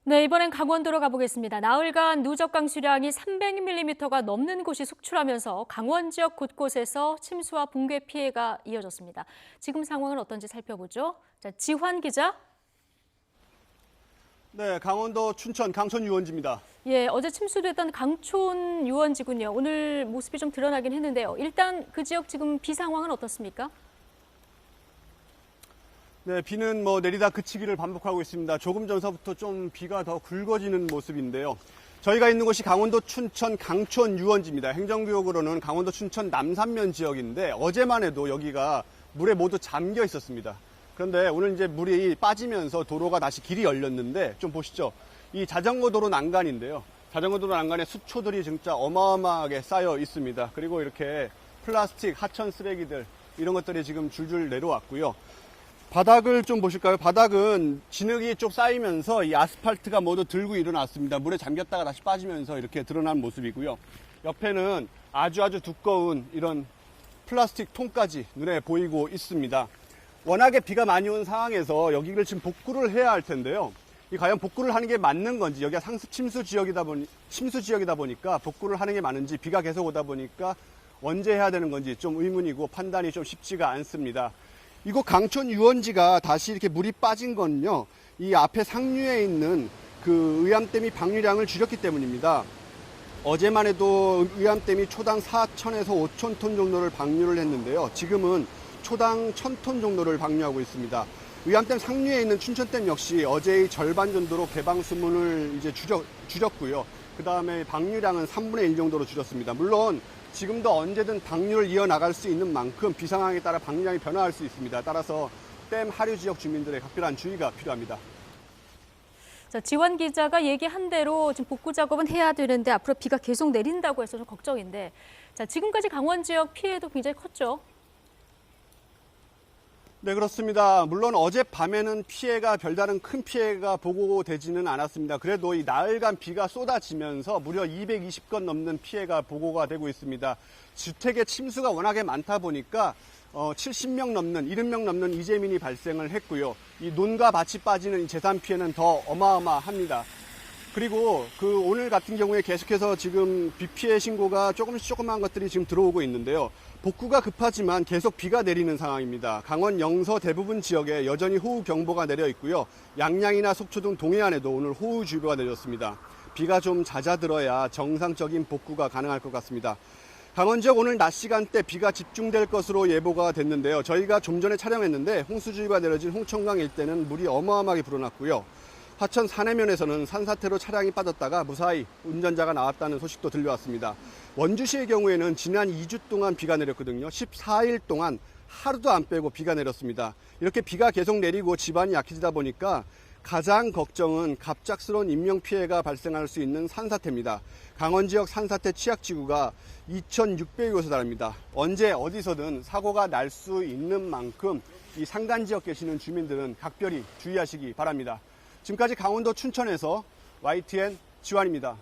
네, 이번엔 강원도로 가보겠습니다. 나흘간 누적 강수량이 300mm가 넘는 곳이 속출하면서 강원 지역 곳곳에서 침수와 붕괴 피해가 이어졌습니다. 지금 상황은 어떤지 살펴보죠. 자, 지환 기자. 네, 강원도 춘천 강촌 유원지입니다. 예, 어제 침수됐던 강촌 유원지군요. 오늘 모습이 좀 드러나긴 했는데요. 일단 그 지역 지금 비 상황은 어떻습니까? 네, 비는 내리다 그치기를 반복하고 있습니다. 조금 전서부터 좀 비가 더 굵어지는 모습인데요. 저희가 있는 곳이 강원도 춘천 강촌 유원지입니다. 행정구역으로는 강원도 춘천 남산면 지역인데 어제만 해도 여기가 물에 모두 잠겨 있었습니다. 그런데 오늘 이제 물이 빠지면서 도로가 다시 길이 열렸는데 좀 보시죠. 이 자전거 도로 난간인데요. 자전거 도로 난간에 수초들이 진짜 어마어마하게 쌓여 있습니다. 그리고 이렇게 플라스틱, 하천 쓰레기들 이런 것들이 지금 줄줄 내려왔고요. 바닥을 좀 보실까요? 바닥은 진흙이 좀 쌓이면서 이 아스팔트가 모두 들고 일어났습니다. 물에 잠겼다가 다시 빠지면서 이렇게 드러난 모습이고요. 옆에는 아주 두꺼운 이런 플라스틱 통까지 눈에 보이고 있습니다. 워낙에 비가 많이 온 상황에서 여기를 지금 복구를 해야 할 텐데요. 이 과연 복구를 하는 게 맞는 건지, 여기가 상습 침수 지역이다 보니까 복구를 하는 게 맞는지, 비가 계속 오다 보니까 언제 해야 되는 건지 좀 의문이고 판단이 좀 쉽지가 않습니다. 이곳 강촌 유원지가 다시 이렇게 물이 빠진 건요, 이 앞에 상류에 있는 그 의암댐이 방류량을 줄였기 때문입니다. 어제만 해도 의암댐이 초당 4,000에서 5,000톤 정도를 방류를 했는데요. 지금은 초당 1,000톤 정도를 방류하고 있습니다. 의암댐 상류에 있는 춘천댐 역시 어제의 절반 정도로 개방 수문을 이제 줄였고요. 그 다음에 방류량은 3분의 1 정도로 줄였습니다. 물론 지금도 언제든 방류를 이어나갈 수 있는 만큼 비 상황에 따라 방류량이 변화할 수 있습니다. 따라서 댐 하류 지역 주민들의 각별한 주의가 필요합니다. 자, 지환 기자가 얘기한 대로 지금 복구 작업은 해야 되는데 앞으로 비가 계속 내린다고 해서 좀 걱정인데, 자, 지금까지 강원 지역 피해도 굉장히 컸죠. 네, 그렇습니다. 물론 어젯밤에는 별다른 큰 피해가 보고되지는 않았습니다. 그래도 이 나흘간 비가 쏟아지면서 무려 220건 넘는 피해가 보고가 되고 있습니다. 주택의 침수가 워낙에 많다 보니까 70명 넘는, 70명 넘는 이재민이 발생을 했고요. 이 논과 밭이 빠지는 이 재산 피해는 더 어마어마합니다. 그리고 오늘 같은 경우에 계속해서 지금 비 피해 신고가 조금만 것들이 지금 들어오고 있는데요. 복구가 급하지만 계속 비가 내리는 상황입니다. 강원 영서 대부분 지역에 여전히 호우경보가 내려 있고요. 양양이나 속초 등 동해안에도 오늘 호우주의보가 내렸습니다. 비가 좀 잦아들어야 정상적인 복구가 가능할 것 같습니다. 강원 지역 오늘 낮 시간대 비가 집중될 것으로 예보가 됐는데요. 저희가 좀 전에 촬영했는데 홍수주의보가 내려진 홍천강 일대는 물이 어마어마하게 불어났고요. 하천 산해면에서는 산사태로 차량이 빠졌다가 무사히 운전자가 나왔다는 소식도 들려왔습니다. 원주시의 경우에는 지난 2주 동안 비가 내렸거든요. 14일 동안 하루도 안 빼고 비가 내렸습니다. 이렇게 비가 계속 내리고 지반이 약해지다 보니까 가장 걱정은 갑작스러운 인명피해가 발생할 수 있는 산사태입니다. 강원 지역 산사태 취약지구가 2,600여 곳에 달합니다. 언제 어디서든 사고가 날 수 있는 만큼 이 산간 지역 계시는 주민들은 각별히 주의하시기 바랍니다. 지금까지 강원도 춘천에서 YTN 지환입니다.